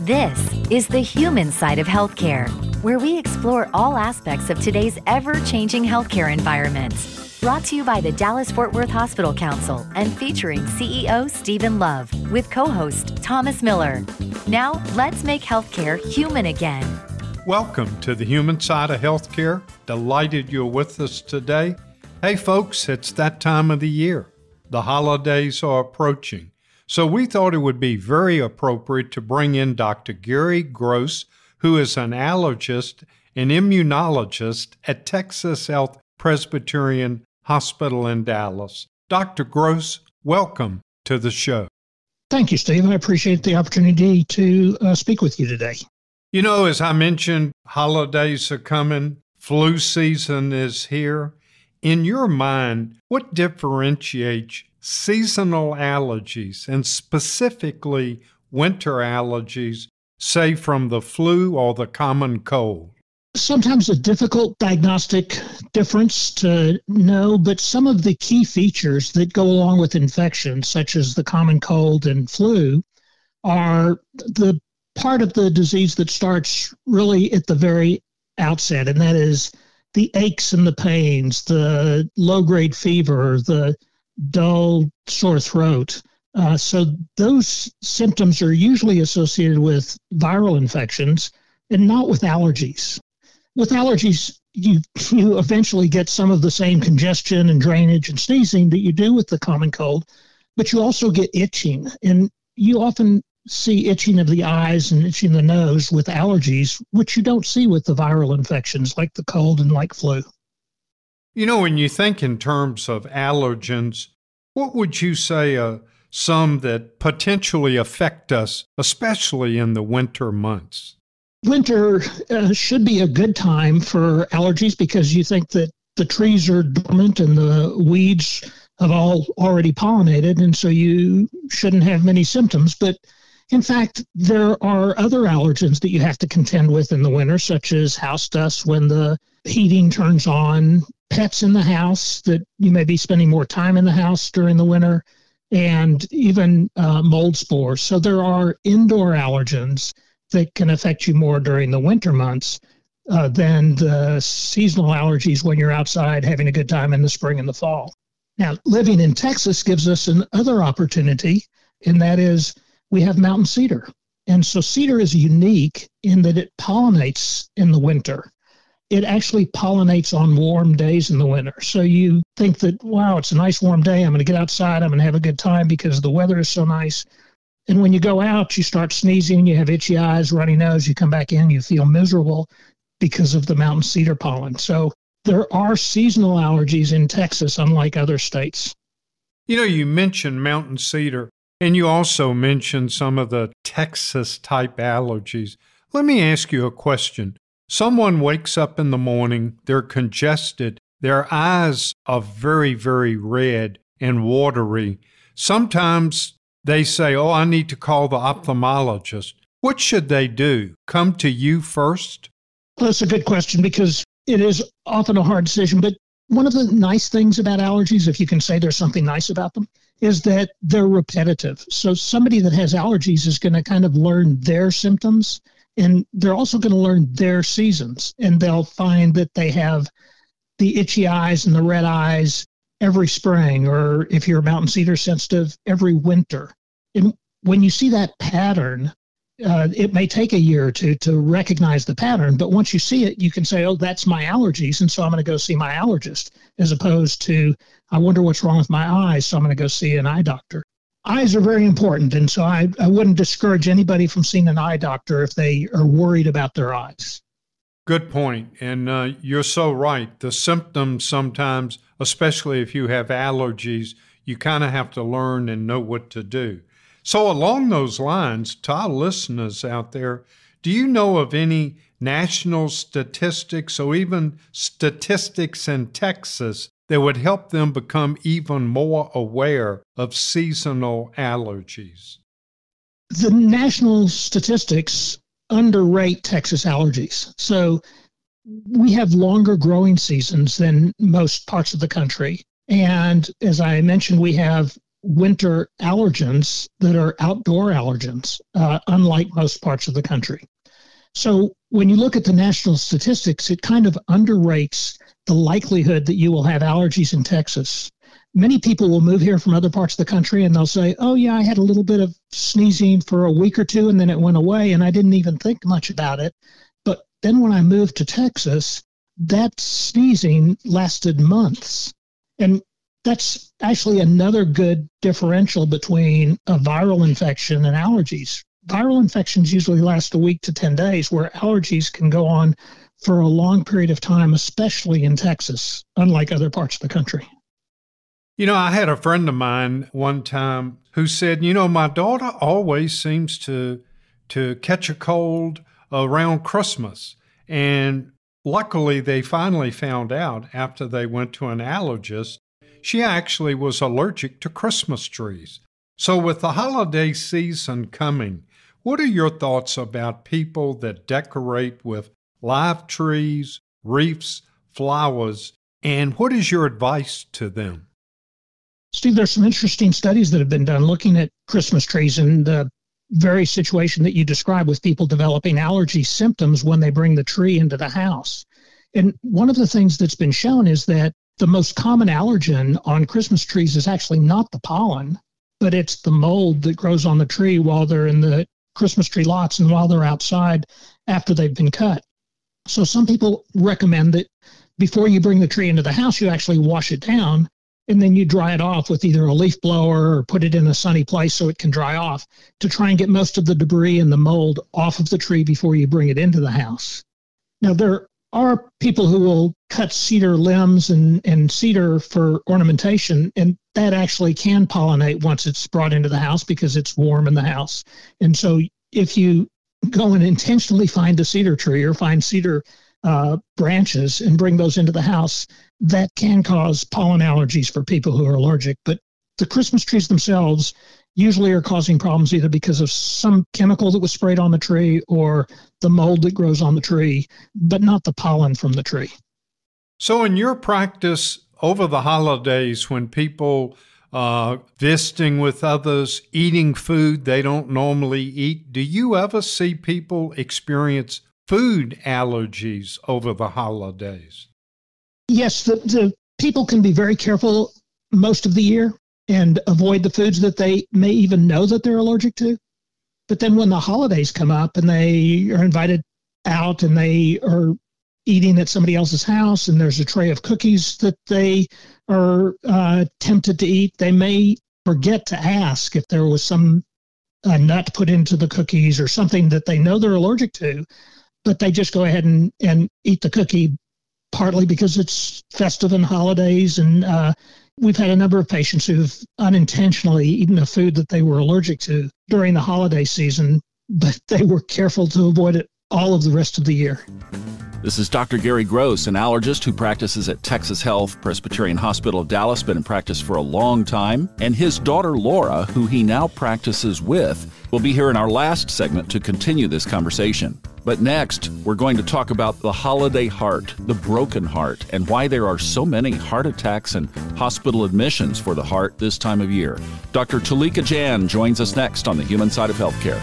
This is the human side of healthcare, where we explore all aspects of today's ever-changing healthcare environment. Brought to you by the Dallas-Fort Worth Hospital Council and featuring CEO Stephen Love with co-host Thomas Miller. Now, let's make healthcare human again. Welcome to the human side of healthcare. Delighted you're with us today. Hey folks, it's that time of the year. The holidays are approaching. So we thought it would be very appropriate to bring in Dr. Gary Gross, who is an allergist and immunologist at Texas Health Presbyterian Hospital in Dallas. Dr. Gross, welcome to the show. Thank you, Steve. I appreciate the opportunity to speak with you today. You know, as I mentioned, holidays are coming, flu season is here. In your mind, what differentiates seasonal allergies and specifically winter allergies, say from the flu or the common cold? Sometimes a difficult diagnostic difference to know, but some of the key features that go along with infections, such as the common cold and flu, are the part of the disease that starts really at the very outset, and that is the aches and the pains, the low-grade fever, the dull sore throat. So those symptoms are usually associated with viral infections and not with allergies. With allergies, you eventually get some of the same congestion and drainage and sneezing that you do with the common cold, but you also get itching. And you often see itching of the eyes and itching the nose with allergies, which you don't see with the viral infections like the cold and like flu. You know, when you think in terms of allergens, what would you say are some that potentially affect us, especially in the winter months? Winter should be a good time for allergies because you think that the trees are dormant and the weeds have all already pollinated, and so you shouldn't have many symptoms. But in fact, there are other allergens that you have to contend with in the winter, such as house dust when the heating turns on, pets in the house that you may be spending more time in the house during the winter, and even mold spores. So there are indoor allergens that can affect you more during the winter months than the seasonal allergies when you're outside having a good time in the spring and the fall. Now, living in Texas gives us another opportunity, and that is we have mountain cedar. And so cedar is unique in that it pollinates in the winter. It actually pollinates on warm days in the winter. So you think that, wow, it's a nice warm day. I'm going to get outside. I'm going to have a good time because the weather is so nice. And when you go out, you start sneezing, you have itchy eyes, runny nose, you come back in, you feel miserable because of the mountain cedar pollen. So there are seasonal allergies in Texas, unlike other states. You know, you mentioned mountain cedar, and you also mentioned some of the Texas-type allergies. Let me ask you a question. Someone wakes up in the morning, they're congested, their eyes are very, very red and watery. Sometimes they say, oh, I need to call the ophthalmologist. What should they do? Come to you first? Well, that's a good question because it is often a hard decision. But one of the nice things about allergies, if you can say there's something nice about them, is that they're repetitive. So somebody that has allergies is going to kind of learn their symptoms, and they're also going to learn their seasons. And they'll find that they have the itchy eyes and the red eyes every spring, or if you're mountain cedar sensitive, every winter. And when you see that pattern, it may take a year or two to recognize the pattern, but once you see it, you can say, oh, that's my allergies, and so I'm going to go see my allergist, as opposed to, I wonder what's wrong with my eyes, so I'm going to go see an eye doctor. Eyes are very important, and so I wouldn't discourage anybody from seeing an eye doctor if they are worried about their eyes. Good point, and you're so right. The symptoms sometimes, especially if you have allergies, you kind of have to learn and know what to do. So along those lines, to our listeners out there, do you know of any national statistics or even statistics in Texas that would help them become even more aware of seasonal allergies? The national statistics underrate Texas allergies. So we have longer growing seasons than most parts of the country. And as I mentioned, we have winter allergens that are outdoor allergens, unlike most parts of the country. So when you look at the national statistics, it kind of underrates the likelihood that you will have allergies in Texas. Many people will move here from other parts of the country and they'll say, oh yeah, I had a little bit of sneezing for a week or two and then it went away and I didn't even think much about it. But then when I moved to Texas, that sneezing lasted months. And that's actually another good differential between a viral infection and allergies. Viral infections usually last a week to 10 days, where allergies can go on for a long period of time, especially in Texas, unlike other parts of the country. You know, I had a friend of mine one time who said, you know, my daughter always seems to catch a cold around Christmas. And luckily, they finally found out after they went to an allergist, she actually was allergic to Christmas trees. So with the holiday season coming, what are your thoughts about people that decorate with live trees, wreaths, flowers, and what is your advice to them? Steve, there's some interesting studies that have been done looking at Christmas trees and the very situation that you described with people developing allergy symptoms when they bring the tree into the house. And one of the things that's been shown is that the most common allergen on Christmas trees is actually not the pollen, but it's the mold that grows on the tree while they're in the Christmas tree lots and while they're outside after they've been cut. So some people recommend that before you bring the tree into the house, you actually wash it down and then you dry it off with either a leaf blower or put it in a sunny place so it can dry off to try and get most of the debris and the mold off of the tree before you bring it into the house. Now, there are people who will cut cedar limbs and cedar for ornamentation, and that actually can pollinate once it's brought into the house because it's warm in the house. And so if you go and intentionally find a cedar tree or find cedar branches and bring those into the house, that can cause pollen allergies for people who are allergic. But the Christmas trees themselves usually are causing problems either because of some chemical that was sprayed on the tree or the mold that grows on the tree, but not the pollen from the tree. So in your practice over the holidays, when people visiting with others, eating food they don't normally eat, do you ever see people experience food allergies over the holidays? Yes, the people can be very careful most of the year and avoid the foods that they may even know that they're allergic to. But then when the holidays come up and they are invited out and they are eating at somebody else's house and there's a tray of cookies that they are tempted to eat, they may forget to ask if there was some nut put into the cookies or something that they know they're allergic to, but they just go ahead and eat the cookie, partly because it's festive and holidays. And we've had a number of patients who've unintentionally eaten a food that they were allergic to during the holiday season, but they were careful to avoid it all of the rest of the year. This is Dr. Gary Gross, an allergist who practices at Texas Health Presbyterian Hospital of Dallas, been in practice for a long time, and his daughter Lara, who he now practices with, will be here in our last segment to continue this conversation. But next, we're going to talk about the holiday heart, the broken heart, and why there are so many heart attacks and hospital admissions for the heart this time of year. Dr. Tulika Jain joins us next on The Human Side of Healthcare.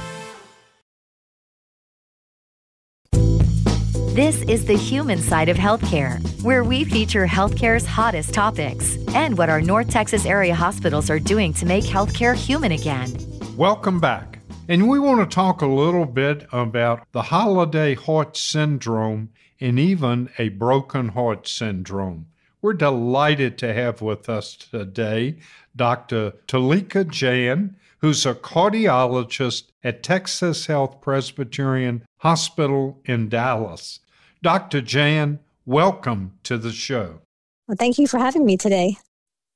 This is The Human Side of Healthcare, where we feature healthcare's hottest topics and what our North Texas area hospitals are doing to make healthcare human again. Welcome back. And we want to talk a little bit about the holiday heart syndrome and even a broken heart syndrome. We're delighted to have with us today Dr. Tulika Jain, who's a cardiologist at Texas Health Presbyterian Hospital in Dallas. Dr. Jain, welcome to the show. Well, thank you for having me today.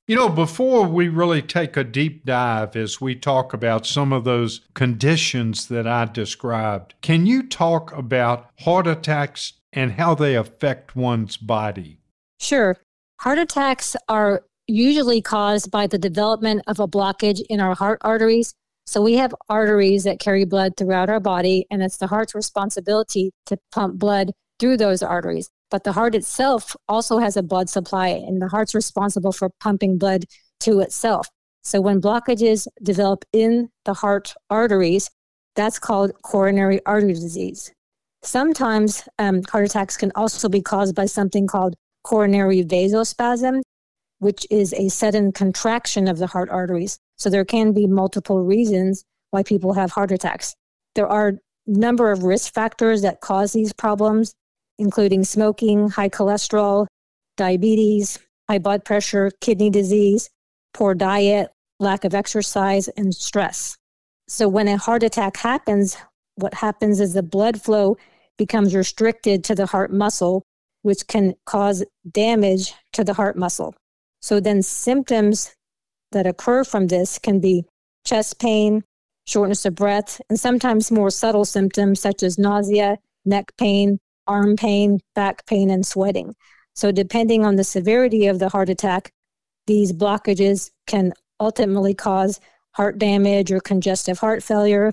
You know, before we really take a deep dive as we talk about some of those conditions that I described, can you talk about heart attacks and how they affect one's body? Sure. Heart attacks are usually caused by the development of a blockage in our heart arteries. So we have arteries that carry blood throughout our body, and it's the heart's responsibility to pump blood through those arteries. But the heart itself also has a blood supply, and the heart's responsible for pumping blood to itself. So when blockages develop in the heart arteries, that's called coronary artery disease. Sometimes heart attacks can also be caused by something called coronary vasospasm, which is a sudden contraction of the heart arteries. So there can be multiple reasons why people have heart attacks. There are a number of risk factors that cause these problems, including smoking, high cholesterol, diabetes, high blood pressure, kidney disease, poor diet, lack of exercise, and stress. So when a heart attack happens, what happens is the blood flow becomes restricted to the heart muscle, which can cause damage to the heart muscle. So then symptoms that occur from this can be chest pain, shortness of breath, and sometimes more subtle symptoms such as nausea, neck pain, arm pain, back pain, and sweating. So depending on the severity of the heart attack, these blockages can ultimately cause heart damage or congestive heart failure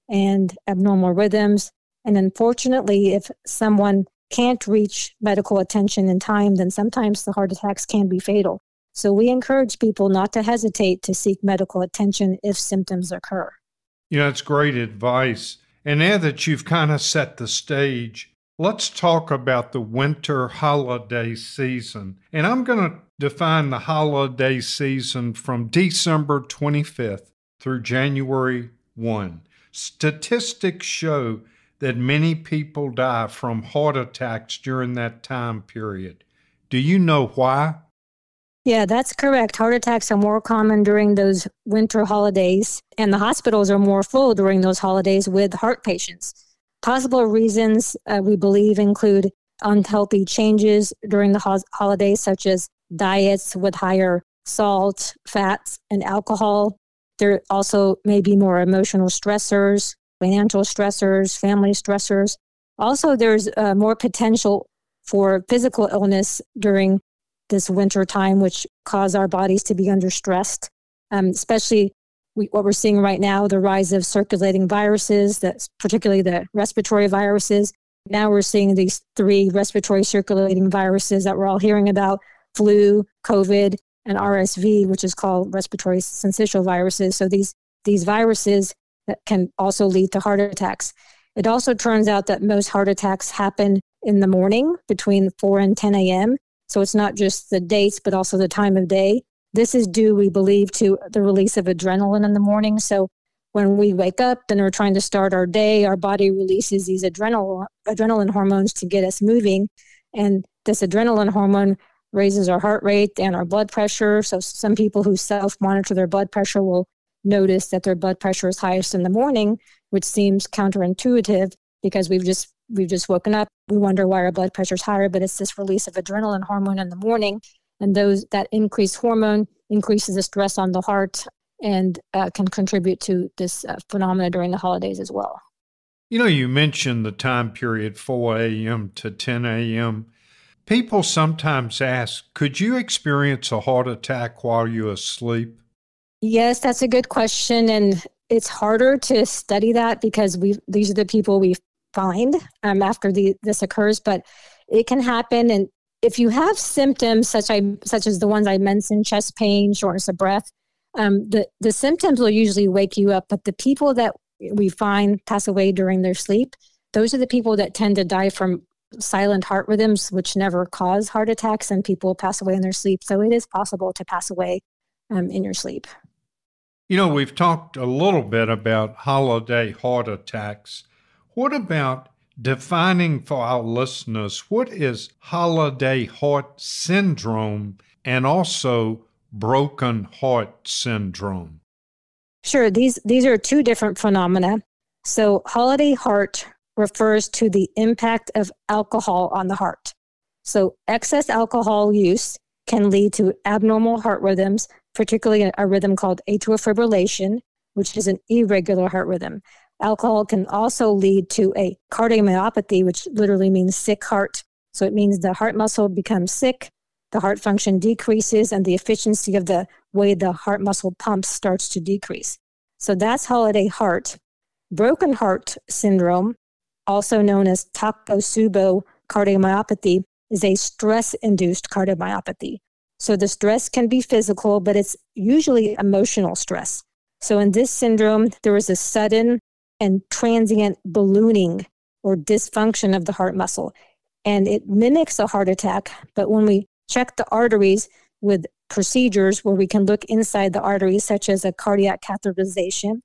and abnormal rhythms. And unfortunately, if someone can't reach medical attention in time, then sometimes the heart attacks can be fatal. So we encourage people not to hesitate to seek medical attention if symptoms occur. It's great advice. And now that you've kind of set the stage, let's talk about the winter holiday season. And I'm going to define the holiday season from December 25th through January 1. Statistics show that many people die from heart attacks during that time period. Do you know why? Yeah, that's correct. Heart attacks are more common during those winter holidays, and the hospitals are more full during those holidays with heart patients. Possible reasons, we believe, include unhealthy changes during the holidays, such as diets with higher salt, fats, and alcohol. There also may be more emotional stressors, financial stressors, family stressors. Also, there's more potential for physical illness during this winter time, which cause our bodies to be under stress, especially what we're seeing right now, the rise of circulating viruses, that's particularly the respiratory viruses. Now we're seeing these 3 respiratory circulating viruses that we're all hearing about: flu, COVID, and RSV, which is called respiratory syncytial viruses. So these viruses that can also lead to heart attacks. It also turns out that most heart attacks happen in the morning between 4 and 10 a.m. So it's not just the dates, but also the time of day. This is due, we believe, to the release of adrenaline in the morning. So when we wake up and we're trying to start our day, our body releases these adrenaline hormones to get us moving. And this adrenaline hormone raises our heart rate and our blood pressure. So some people who self-monitor their blood pressure will notice that their blood pressure is highest in the morning, which seems counterintuitive because we've just woken up. We wonder why our blood pressure is higher, but it's this release of adrenaline hormone in the morning. And that increased hormone increases the stress on the heart and can contribute to this phenomena during the holidays as well. You mentioned the time period 4 a.m. to 10 a.m. People sometimes ask, could you experience a heart attack while you're asleep? Yes, that's a good question. And it's harder to study that because these are the people we find after this occurs, but it can happen. And if you have symptoms such as the ones I mentioned, chest pain, shortness of breath, the symptoms will usually wake you up. But the people that we find pass away during their sleep, those are the people that tend to die from silent heart rhythms, which never cause heart attacks, and people pass away in their sleep. So it is possible to pass away in your sleep. We've talked a little bit about holiday heart attacks. What about defining for our listeners, what is holiday heart syndrome and also broken heart syndrome? Sure. These are 2 different phenomena. So holiday heart refers to the impact of alcohol on the heart. So excess alcohol use can lead to abnormal heart rhythms, particularly a rhythm called atrial fibrillation, which is an irregular heart rhythm. Alcohol can also lead to a cardiomyopathy, which literally means sick heart. So it means the heart muscle becomes sick, the heart function decreases, and the efficiency of the way the heart muscle pumps starts to decrease. So that's holiday heart. Broken heart syndrome, also known as Takotsubo cardiomyopathy, is a stress-induced cardiomyopathy. So the stress can be physical, but it's usually emotional stress. So in this syndrome, there is a sudden and transient ballooning or dysfunction of the heart muscle. And it mimics a heart attack. But when we check the arteries with procedures where we can look inside the arteries, such as a cardiac catheterization,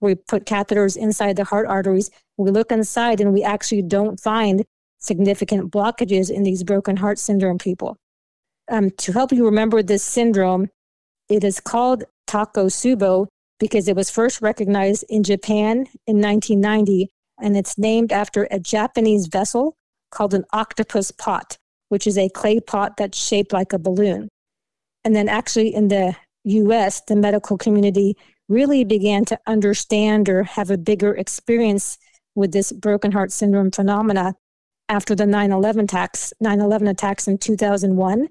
we put catheters inside the heart arteries, we look inside and we actually don't find significant blockages in these broken heart syndrome people. To help you remember this syndrome, it is called Takotsubo because it was first recognized in Japan in 1990, and it's named after a Japanese vessel called an octopus pot, which is a clay pot that's shaped like a balloon. And then actually in the US, the medical community really began to understand or have a bigger experience with this broken heart syndrome phenomena after the 9/11 attacks in 2001,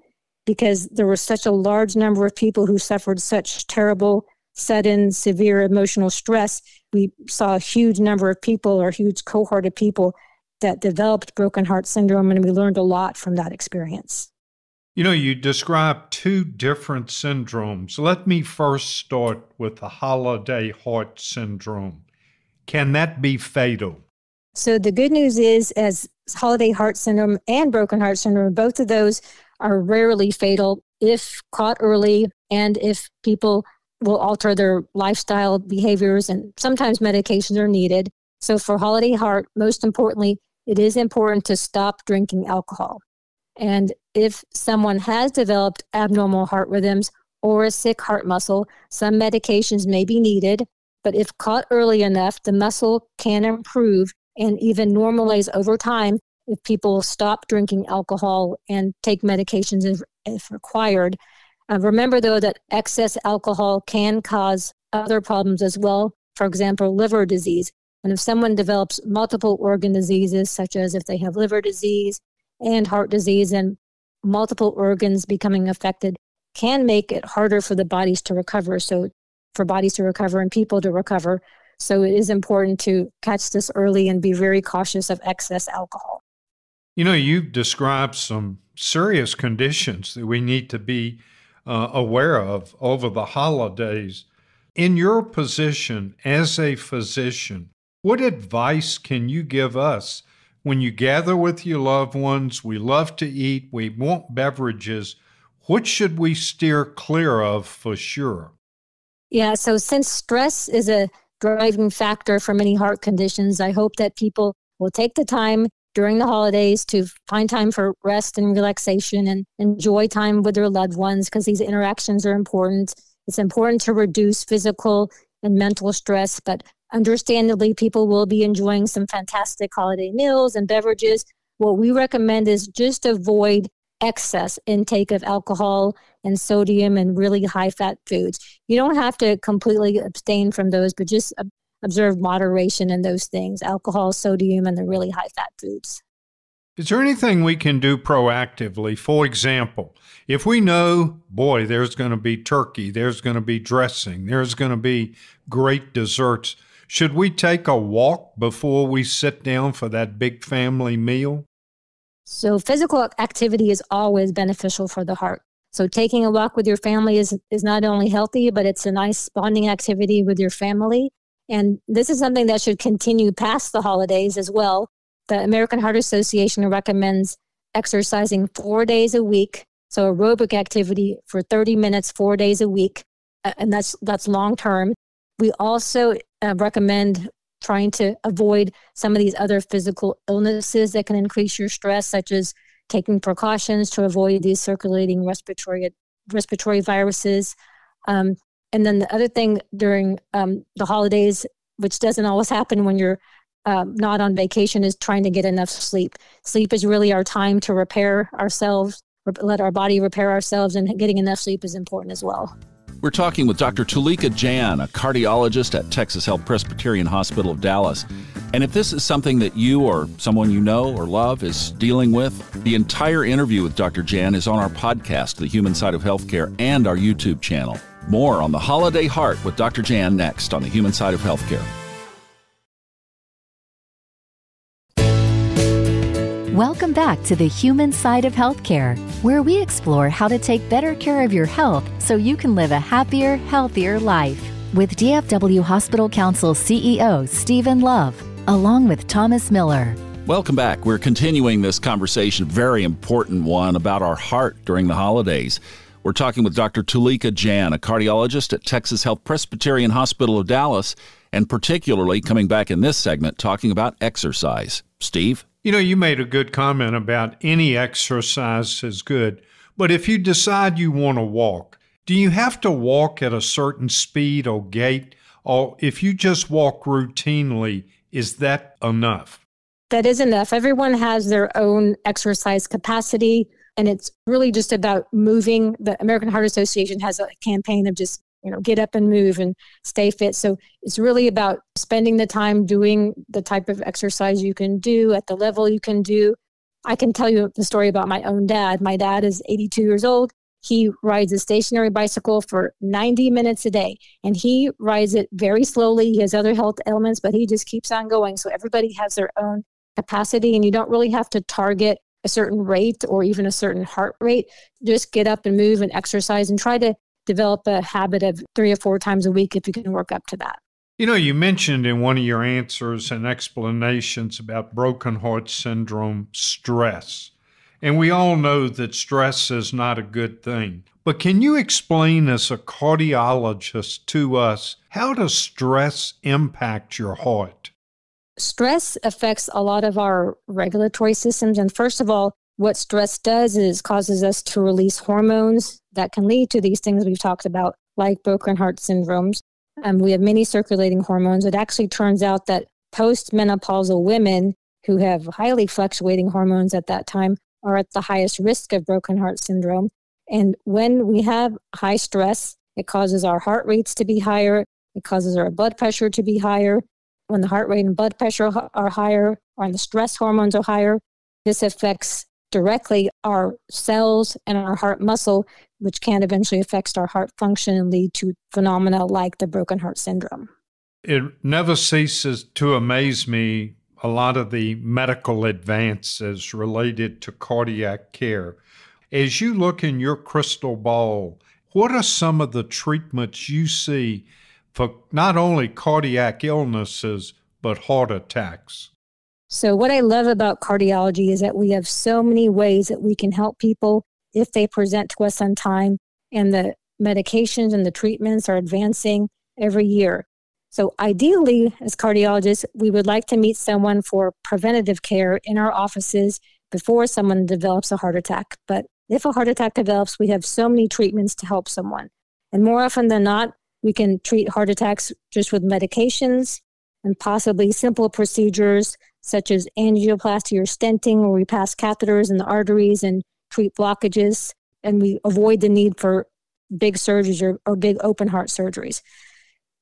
because there was such a large number of people who suffered such terrible, sudden, severe emotional stress. We saw a huge number of people, or a huge cohort of people that developed broken heart syndrome, and we learned a lot from that experience. You know, you described two different syndromes. Let me first start with the holiday heart syndrome. Can that be fatal? So the good news is, as holiday heart syndrome and broken heart syndrome, both of those are rarely fatal if caught early and if people will alter their lifestyle behaviors, and sometimes medications are needed. So for holiday heart, most importantly, it is important to stop drinking alcohol. And if someone has developed abnormal heart rhythms or a sick heart muscle, some medications may be needed, but if caught early enough, the muscle can improve and even normalize over time if people stop drinking alcohol and take medications if required. Remember, though, that excess alcohol can cause other problems as well. For example, liver disease. And if someone develops multiple organ diseases, such as if they have liver disease and heart disease and multiple organs becoming affected, can make it harder for the bodies to recover. So for bodies to recover and people to recover. So it is important to catch this early and be very cautious of excess alcohol. You know, you've described some serious conditions that we need to be aware of over the holidays. In your position as a physician, what advice can you give us when you gather with your loved ones? We love to eat, we want beverages. What should we steer clear of for sure? Yeah, so since stress is a driving factor for many heart conditions, I hope that people will take the time during the holidays to find time for rest and relaxation and enjoy time with their loved ones, because these interactions are important. It's important to reduce physical and mental stress, but understandably, people will be enjoying some fantastic holiday meals and beverages. What we recommend is just avoid excess intake of alcohol and sodium and really high-fat foods. You don't have to completely abstain from those, but just observe moderation in those things: alcohol, sodium, and the really high-fat foods. Is there anything we can do proactively? For example, if we know, boy, there's going to be turkey, there's going to be dressing, there's going to be great desserts, should we take a walk before we sit down for that big family meal? So physical activity is always beneficial for the heart. So taking a walk with your family is not only healthy, but it's a nice bonding activity with your family. And this is something that should continue past the holidays as well. The American Heart Association recommends exercising 4 days a week. So aerobic activity for 30 minutes, 4 days a week. And that's long term. We also recommend trying to avoid some of these other physical illnesses that can increase your stress, such as taking precautions to avoid these circulating respiratory viruses. And then the other thing during the holidays, which doesn't always happen when you're not on vacation, is trying to get enough sleep. Sleep is really our time to repair ourselves, let our body repair ourselves, and getting enough sleep is important as well. We're talking with Dr. Tulika Jain, a cardiologist at Texas Health Presbyterian Hospital of Dallas. And if this is something that you or someone you know or love is dealing with, the entire interview with Dr. Jain is on our podcast, The Human Side of Healthcare, and our YouTube channel. More on the Holiday Heart with Dr. Jain next on The Human Side of Healthcare. Welcome back to the human side of healthcare, where we explore how to take better care of your health so you can live a happier, healthier life. With DFW Hospital Council CEO Stephen Love, along with Thomas Miller. Welcome back. We're continuing this conversation, very important one, about our heart during the holidays. We're talking with Dr. Tulika Jain, a cardiologist at Texas Health Presbyterian Hospital of Dallas, and particularly coming back in this segment, talking about exercise. Steve? You know, you made a good comment about any exercise is good, but if you decide you want to walk, do you have to walk at a certain speed or gait? Or if you just walk routinely, is that enough? That is enough. Everyone has their own exercise capacity, and it's really just about moving. The American Heart Association has a campaign of just, get up and move and stay fit. So it's really about spending the time doing the type of exercise you can do at the level you can do. I can tell you the story about my own dad. My dad is 82 years old. He rides a stationary bicycle for 90 minutes a day, and he rides it very slowly. He has other health ailments, but he just keeps on going. So everybody has their own capacity, and you don't really have to target a certain rate or even a certain heart rate. Just get up and move and exercise and try to develop a habit of 3 or 4 times a week if you can work up to that. You mentioned in one of your answers and explanations about broken heart syndrome stress. And we all know that stress is not a good thing. But can you explain as a cardiologist to us, how does stress impact your heart? Stress affects a lot of our regulatory systems. And first of all, what stress does is causes us to release hormones that can lead to these things we've talked about, like broken heart syndromes. We have many circulating hormones. It actually turns out that postmenopausal women who have highly fluctuating hormones at that time are at the highest risk of broken heart syndrome. And when we have high stress, it causes our heart rates to be higher. It causes our blood pressure to be higher. When the heart rate and blood pressure are higher, or the stress hormones are higher, this affects directly our cells and our heart muscle, which can eventually affect our heart function and lead to phenomena like the broken heart syndrome. It never ceases to amaze me, a lot of the medical advances related to cardiac care. As you look in your crystal ball, what are some of the treatments you see for not only cardiac illnesses, but heart attacks? So what I love about cardiology is that we have so many ways that we can help people if they present to us on time, and the medications and the treatments are advancing every year. So ideally, as cardiologists, we would like to meet someone for preventative care in our offices before someone develops a heart attack. But if a heart attack develops, we have so many treatments to help someone. And more often than not, we can treat heart attacks just with medications and possibly simple procedures such as angioplasty or stenting, where we pass catheters in the arteries and treat blockages, and we avoid the need for big surgeries or big open heart surgeries.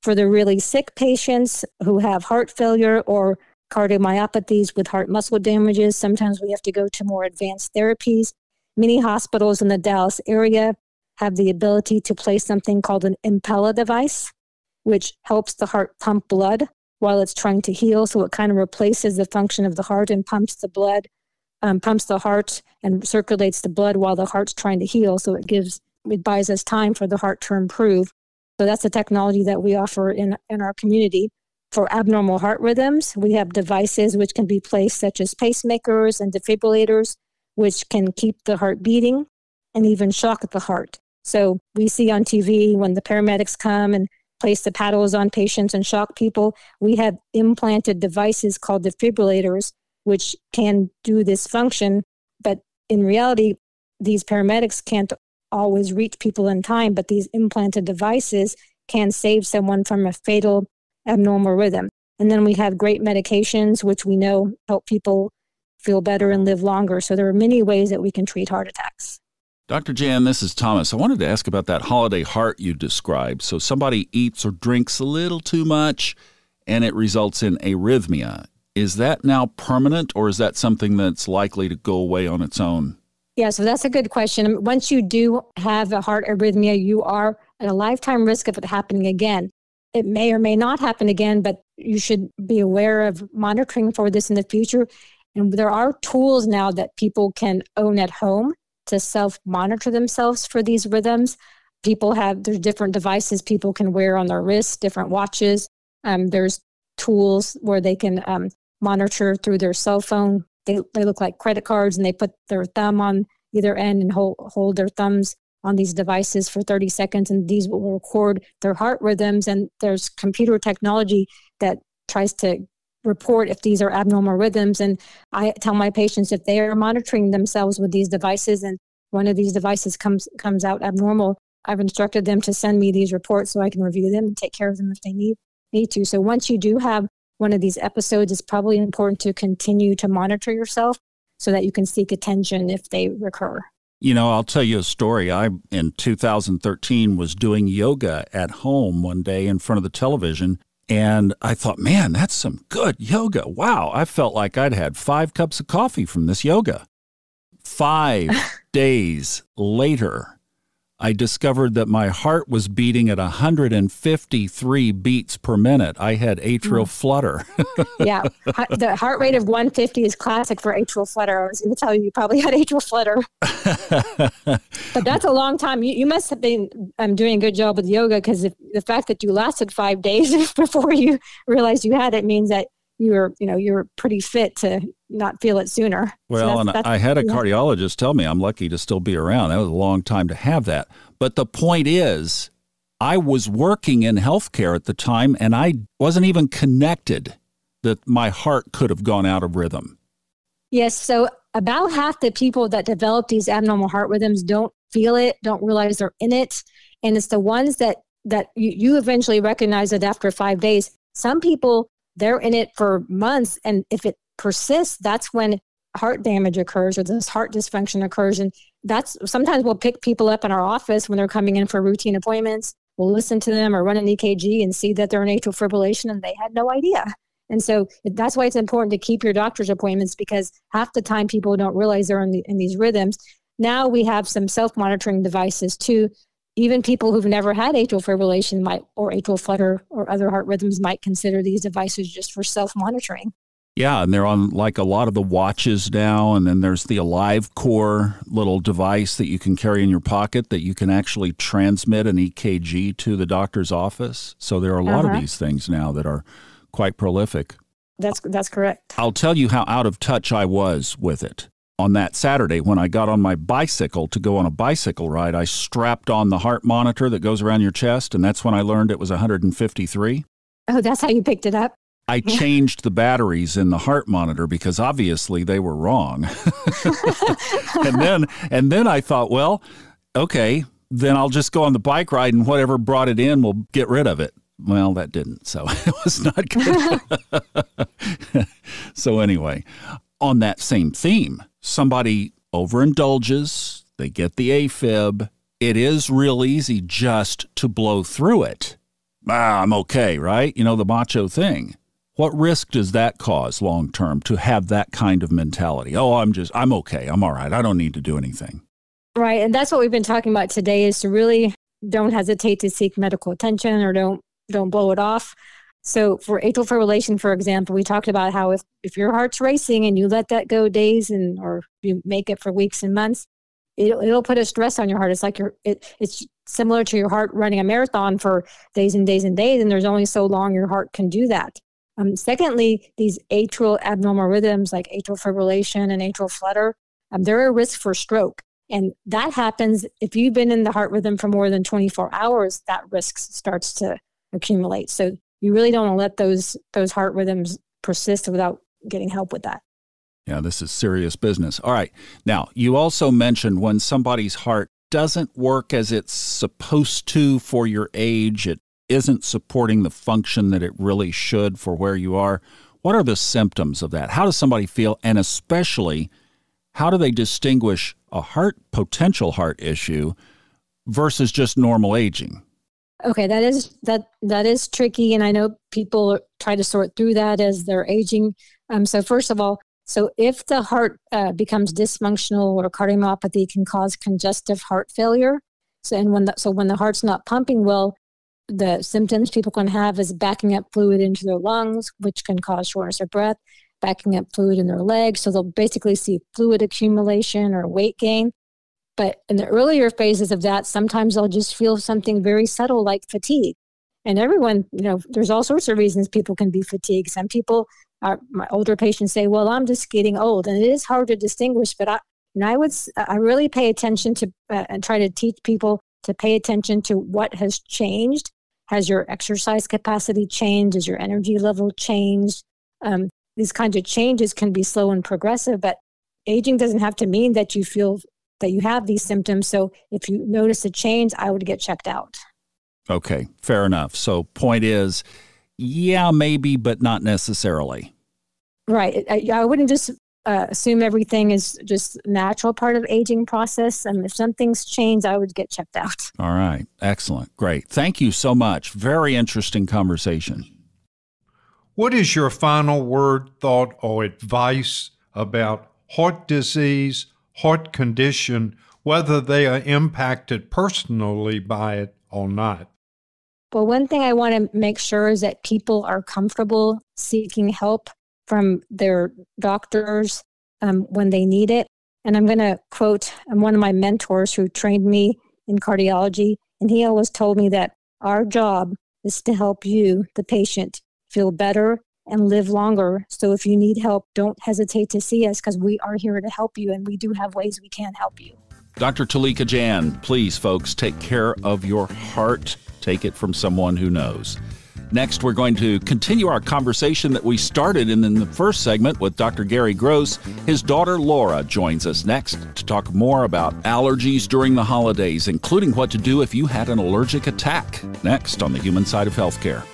For the really sick patients who have heart failure or cardiomyopathies with heart muscle damages, sometimes we have to go to more advanced therapies. Many hospitals in the Dallas area have the ability to place something called an Impella device, which helps the heart pump blood while it's trying to heal. So it kind of replaces the function of the heart and pumps the blood, pumps the heart and circulates the blood while the heart's trying to heal. So it buys us time for the heart to improve. So that's the technology that we offer in our community. For abnormal heart rhythms, we have devices which can be placed, such as pacemakers and defibrillators, which can keep the heart beating and even shock the heart. So we see on TV when the paramedics come and place the paddles on patients and shock people, we have implanted devices called defibrillators, which can do this function. But in reality, these paramedics can't always reach people in time, but these implanted devices can save someone from a fatal abnormal rhythm. And then we have great medications, which we know help people feel better and live longer. So there are many ways that we can treat heart attacks. Dr. Jain, this is Thomas. I wanted to ask about that holiday heart you described. So somebody eats or drinks a little too much and it results in arrhythmia. Is that now permanent, or is that something that's likely to go away on its own? Yeah, so that's a good question. Once you do have a heart arrhythmia, you are at a lifetime risk of it happening again. It may or may not happen again, but you should be aware of monitoring for this in the future. And there are tools now that people can own at home to self-monitor themselves for these rhythms. There's different devices people can wear on their wrists, different watches. There's tools where they can monitor through their cell phone. They look like credit cards, and they put their thumb on either end and hold their thumbs on these devices for 30 seconds, and these will record their heart rhythms. And there's computer technology that tries to report if these are abnormal rhythms. And I tell my patients, if they are monitoring themselves with these devices and one of these devices comes out abnormal, I've instructed them to send me these reports so I can review them and take care of them if they need to. So once you do have one of these episodes, it's probably important to continue to monitor yourself so that you can seek attention if they recur. I'll tell you a story. I, in 2013, was doing yoga at home one day in front of the television, and I thought, man, that's some good yoga. Wow, I felt like I'd had 5 cups of coffee from this yoga. 5 days later, I discovered that my heart was beating at 153 beats per minute. I had atrial flutter. Yeah, the heart rate of 150 is classic for atrial flutter. I was going to tell you probably had atrial flutter. But that's a long time. You must have been doing a good job with yoga, because the fact that you lasted 5 days before you realized you had it means that you're pretty fit to not feel it sooner. Well, I had a cardiologist tell me I'm lucky to still be around. That was a long time to have that. But the point is, I was working in healthcare at the time, and I wasn't even connected that my heart could have gone out of rhythm. Yes. So about half the people that develop these abnormal heart rhythms don't feel it, don't realize they're in it. And it's the ones that you eventually recognize it after 5 days. Some people, they're in it for months. And if it persists, that's when heart damage occurs or this heart dysfunction occurs. And that's sometimes we'll pick people up in our office when they're coming in for routine appointments. We'll listen to them or run an EKG and see that they're in atrial fibrillation and they had no idea. And so that's why it's important to keep your doctor's appointments, because half the time people don't realize they're in these rhythms. Now we have some self-monitoring devices too. Even people who've never had atrial fibrillation or atrial flutter or other heart rhythms might consider these devices just for self-monitoring. Yeah, and they're on like a lot of the watches now, and then there's the AliveCore little device that you can carry in your pocket that you can actually transmit an EKG to the doctor's office. So there are a lot of these things now that are quite prolific. That's correct. I'll tell you how out of touch I was with it. On that Saturday, when I got on my bicycle to go on a bicycle ride, I strapped on the heart monitor that goes around your chest, and that's when I learned it was 153. Oh, that's how you picked it up? I changed the batteries in the heart monitor because obviously they were wrong. and then I thought, well, okay, then I'll just go on the bike ride and whatever brought it in will get rid of it. Well, that didn't, so it was not good. So anyway, on that same theme, somebody overindulges, they get the AFib. It is real easy just to blow through it. I'm okay, right? The macho thing. What risk does that cause long term to have that kind of mentality? Oh, I'm okay. I'm all right. I don't need to do anything. Right. And that's what we've been talking about today, is to really don't hesitate to seek medical attention or don't blow it off. So for atrial fibrillation, for example, we talked about how if your heart's racing and you let that go days or you make it for weeks and months, it'll put a stress on your heart. It's like it's similar to your heart running a marathon for days and days and days, and there's only so long your heart can do that. Secondly, these atrial abnormal rhythms like atrial fibrillation and atrial flutter, they're a risk for stroke. And that happens if you've been in the heart rhythm for more than 24 hours, that risk starts to accumulate. So you really don't want to let those heart rhythms persist without getting help with that. Yeah, this is serious business. All right. Now, you also mentioned when somebody's heart doesn't work as it's supposed to for your age, it isn't supporting the function that it really should for where you are. What are the symptoms of that? How does somebody feel? And especially, how do they distinguish a potential heart issue versus just normal aging? Okay, that is tricky, and I know people try to sort through that as they're aging. So first of all, if the heart becomes dysfunctional, or cardiomyopathy can cause congestive heart failure. When the heart's not pumping well, the symptoms people can have is backing up fluid into their lungs, which can cause shortness of breath. backing up fluid in their legs. So they'll basically see fluid accumulation or weight gain. But in the earlier phases of that, sometimes they'll just feel something very subtle like fatigue. And everyone, there's all sorts of reasons people can be fatigued. Some people, my older patients say, well, I'm just getting old. And it is hard to distinguish, but I really pay attention to and try to teach people to pay attention to what has changed. Has your exercise capacity changed? Has your energy level changed? These kinds of changes can be slow and progressive, but aging doesn't have to mean that you feel that you have these symptoms. So if you notice a change, I would get checked out. Okay, fair enough. So point is, yeah, maybe, but not necessarily. Right. I wouldn't just assume everything is just a natural part of aging process. And if something's changed, I would get checked out. All right. Excellent. Great. Thank you so much. Very interesting conversation. What is your final word, thought, or advice about heart disease, heart condition, whether they are impacted personally by it or not? Well, one thing I want to make sure is that people are comfortable seeking help from their doctors when they need it. And I'm going to quote one of my mentors who trained me in cardiology, and he always told me that our job is to help you, the patient, feel better and live longer. So if you need help, don't hesitate to see us because we are here to help you, and we do have ways we can help you. Dr. Tulika Jain, please, folks, take care of your heart. Take it from someone who knows. Next, we're going to continue our conversation that we started in the first segment with Dr. Gary Gross. His daughter, Lara, joins us next to talk more about allergies during the holidays, including what to do if you had an allergic attack. Next on the Human Side of Healthcare.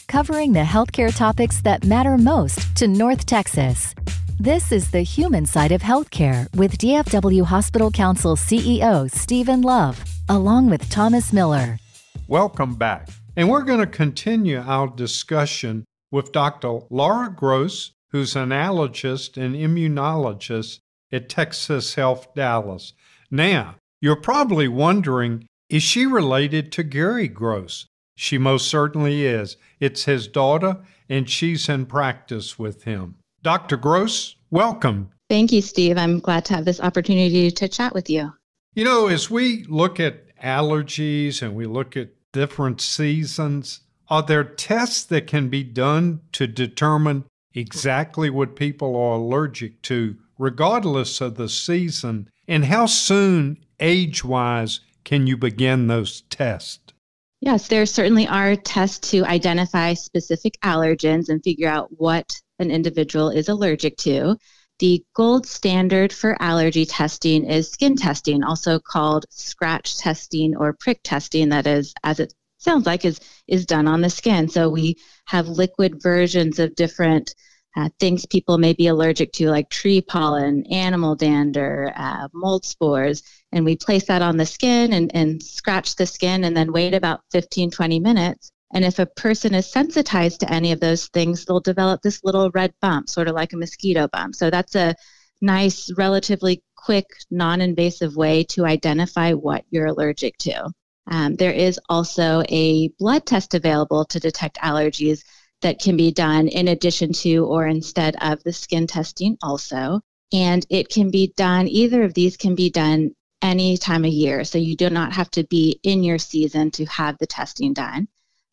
Covering the healthcare topics that matter most to North Texas. This is the Human Side of Healthcare with DFW Hospital Council CEO Stephen Love, along with Thomas Miller. Welcome back. And we're going to continue our discussion with Dr. Lara Gross, who's an allergist and immunologist at Texas Health Dallas. Now, you're probably wondering, is she related to Gary Gross? She most certainly is. It's his daughter, and she's in practice with him. Dr. Gross, welcome. Thank you, Steve. I'm glad to have this opportunity to chat with you. You know, as we look at allergies and we look at different seasons, are there tests that can be done to determine exactly what people are allergic to, regardless of the season? And how soon, age-wise, can you begin those tests? Yes, there certainly are tests to identify specific allergens and figure out what an individual is allergic to. The gold standard for allergy testing is skin testing, also called scratch testing or prick testing. That is, as it sounds like, is done on the skin. So we have liquid versions of different things people may be allergic to, like tree pollen, animal dander, mold spores. And we place that on the skin and scratch the skin and then wait about 15, 20 minutes. And if a person is sensitized to any of those things, they'll develop this little red bump, sort of like a mosquito bump. So that's a nice, relatively quick, non-invasive way to identify what you're allergic to. There is also a blood test available to detect allergies that can be done in addition to or instead of the skin testing also. And it can be done, either of these can be done any time of year. So you do not have to be in your season to have the testing done.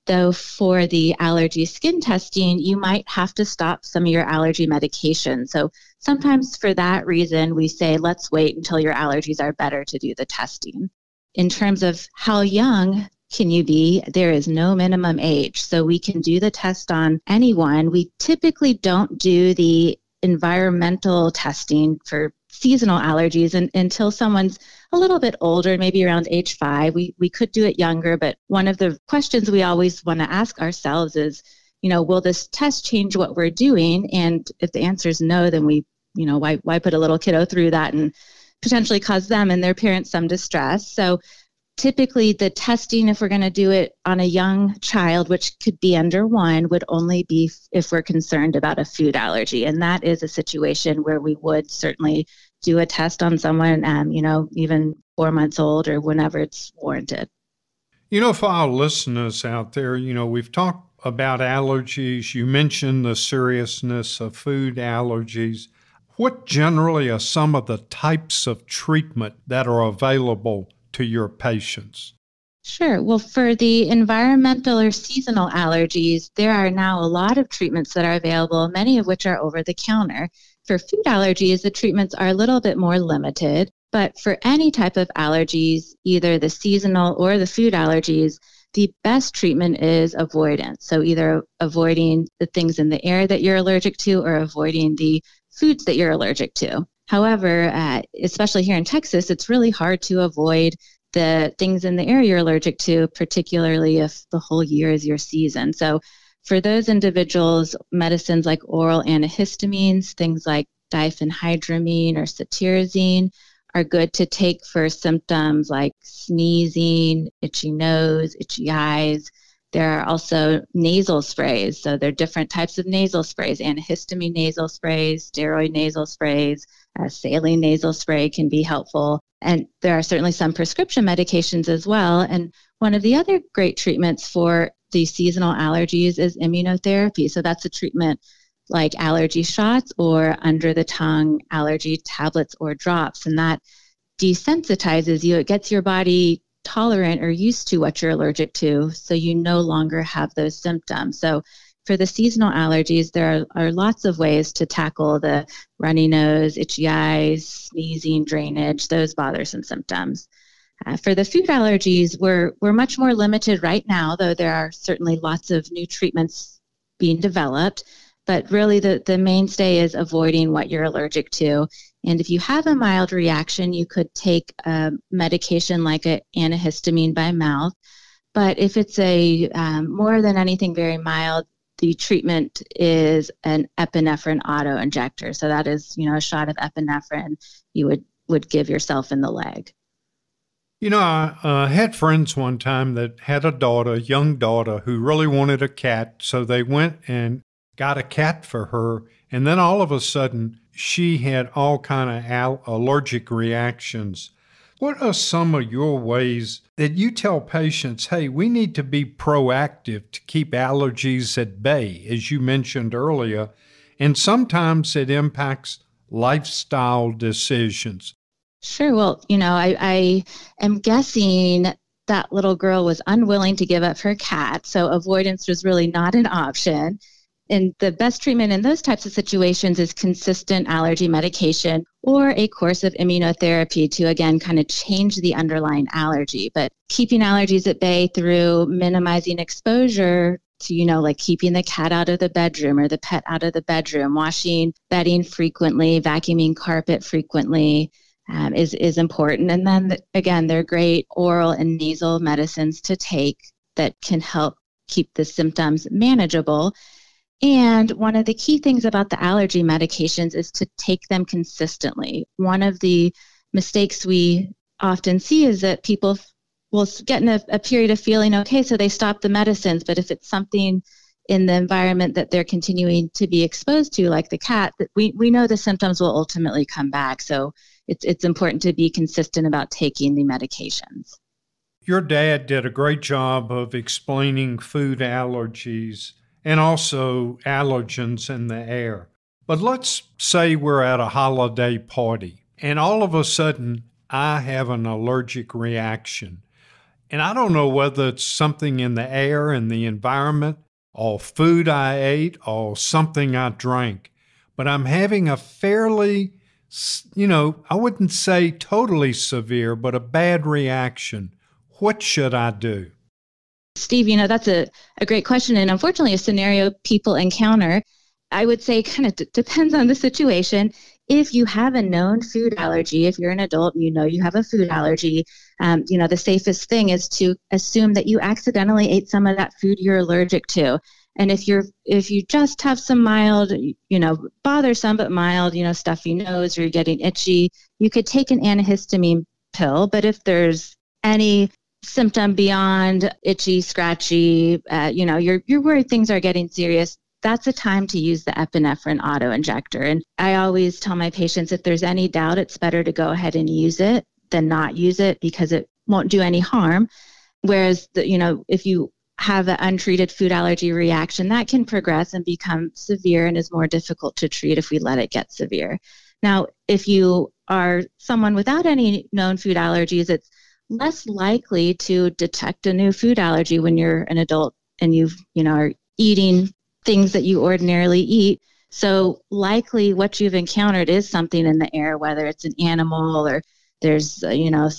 Though for the allergy skin testing, you might have to stop some of your allergy medication. So sometimes for that reason, we say, let's wait until your allergies are better to do the testing. In terms of how young can you be, there is no minimum age. So we can do the test on anyone. We typically don't do the environmental testing for seasonal allergies until someone's a little bit older, maybe around age 5. We could do it younger, but one of the questions we always want to ask ourselves is, will this test change what we're doing? And if the answer is no, then why put a little kiddo through that and potentially cause them and their parents some distress? So typically the testing, if we're going to do it on a young child, which could be under 1, would only be if we're concerned about a food allergy. And that is a situation where we would certainly do a test on someone, even 4 months old or whenever it's warranted. For our listeners out there, we've talked about allergies. You mentioned the seriousness of food allergies. What generally are some of the types of treatment that are available to your patients? Sure. Well, for the environmental or seasonal allergies, there are now a lot of treatments that are available, many of which are over the counter. For food allergies, the treatments are a little bit more limited. But for any type of allergies, either the seasonal or the food allergies, the best treatment is avoidance. So either avoiding the things in the air that you're allergic to or avoiding the foods that you're allergic to. However, especially here in Texas, it's really hard to avoid the things in the air you're allergic to, particularly if the whole year is your season. So for those individuals, medicines like oral antihistamines, things like diphenhydramine or cetirizine, are good to take for symptoms like sneezing, itchy nose, itchy eyes. There are also nasal sprays. So there are different types of nasal sprays, antihistamine nasal sprays, steroid nasal sprays, saline nasal spray can be helpful. And there are certainly some prescription medications as well. And one of the other great treatments for these seasonal allergies is immunotherapy. So that's a treatment like allergy shots or under the tongue allergy tablets or drops. And that desensitizes you. It gets your body tolerant or used to what you're allergic to, so you no longer have those symptoms. So for the seasonal allergies, there are lots of ways to tackle the runny nose, itchy eyes, sneezing, drainage, those bothersome symptoms. For the food allergies, we're much more limited right now, though there are certainly lots of new treatments being developed. But really the mainstay is avoiding what you're allergic to. And if you have a mild reaction, you could take a medication like an antihistamine by mouth. But if it's a more than anything very mild, the treatment is an epinephrine auto-injector. So that is, a shot of epinephrine you would give yourself in the leg. I had friends one time that had a young daughter, who really wanted a cat. So they went and got a cat for her, and then all of a sudden she had all kind of allergic reactions. What are some of your ways that you tell patients, hey, we need to be proactive to keep allergies at bay, as you mentioned earlier, and sometimes it impacts lifestyle decisions? Sure. Well, I am guessing that little girl was unwilling to give up her cat, so avoidance was really not an option. And the best treatment in those types of situations is consistent allergy medication or a course of immunotherapy to, again, kind of change the underlying allergy. But keeping allergies at bay through minimizing exposure to, like keeping the cat out of the bedroom or the pet out of the bedroom, washing bedding frequently, vacuuming carpet frequently is important. And then, again, they're great oral and nasal medicines to take that can help keep the symptoms manageable. And one of the key things about the allergy medications is to take them consistently. One of the mistakes we often see is that people will get in a period of feeling okay, so they stop the medicines. But if it's something in the environment that they're continuing to be exposed to, like the cat, that we know the symptoms will ultimately come back. So it's important to be consistent about taking the medications. Your dad did a great job of explaining food allergies and also allergens in the air. But let's say we're at a holiday party, and all of a sudden I have an allergic reaction. And I don't know whether it's something in the air, in the environment, or food I ate, or something I drank. But I'm having a fairly, I wouldn't say totally severe, but a bad reaction. What should I do? Steve, that's a great question. And unfortunately, a scenario people encounter. I would say kind of depends on the situation. If you have a known food allergy, if you're an adult and you have a food allergy, the safest thing is to assume that you accidentally ate some of that food you're allergic to. And if you just have some mild, bothersome but mild, stuffy nose, or you're getting itchy, you could take an antihistamine pill. But if there's any symptom beyond itchy, scratchy, you're worried things are getting serious, that's a time to use the epinephrine auto-injector. And I always tell my patients, if there's any doubt, it's better to go ahead and use it than not use it, because it won't do any harm. Whereas, if you have an untreated food allergy reaction, that can progress and become severe and is more difficult to treat if we let it get severe. Now, if you are someone without any known food allergies, it's less likely to detect a new food allergy when you're an adult and are eating things that you ordinarily eat. So likely what you've encountered is something in the air, whether it's an animal or there's,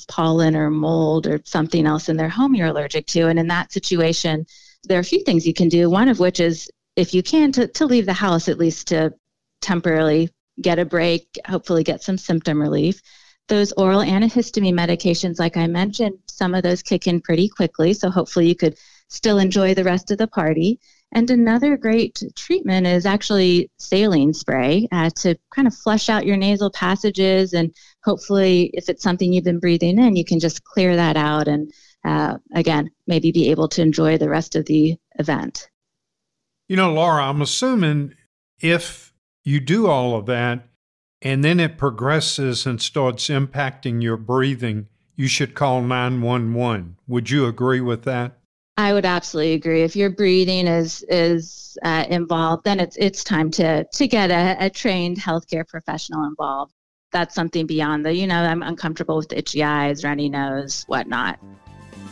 pollen or mold or something else in their home you're allergic to. And in that situation, there are a few things you can do, one of which is, if you can, to leave the house, at least to temporarily get a break, hopefully get some symptom relief. Those oral antihistamine medications, like I mentioned, some of those kick in pretty quickly. So hopefully you could still enjoy the rest of the party. And another great treatment is actually saline spray to kind of flush out your nasal passages. And hopefully, if it's something you've been breathing in, you can just clear that out and, again, maybe be able to enjoy the rest of the event. Laura, I'm assuming if you do all of that and then it progresses and starts impacting your breathing, you should call 911. Would you agree with that? I would absolutely agree. If your breathing is involved, then it's time to get a trained healthcare professional involved. That's something beyond I'm uncomfortable with itchy eyes, runny nose, whatnot.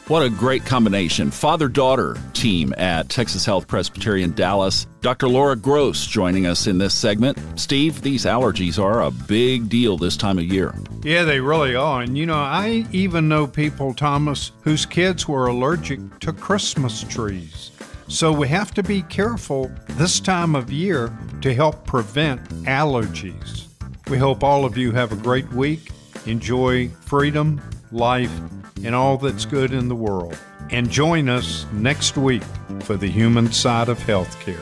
What a great combination. Father-daughter team at Texas Health Presbyterian Dallas. Dr. Lara Gross joining us in this segment. Steve, these allergies are a big deal this time of year. Yeah, they really are. And, I even know people, Thomas, whose kids were allergic to Christmas trees. So we have to be careful this time of year to help prevent allergies. We hope all of you have a great week. Enjoy freedom, life, and all that's good in the world. And join us next week for the human side of healthcare.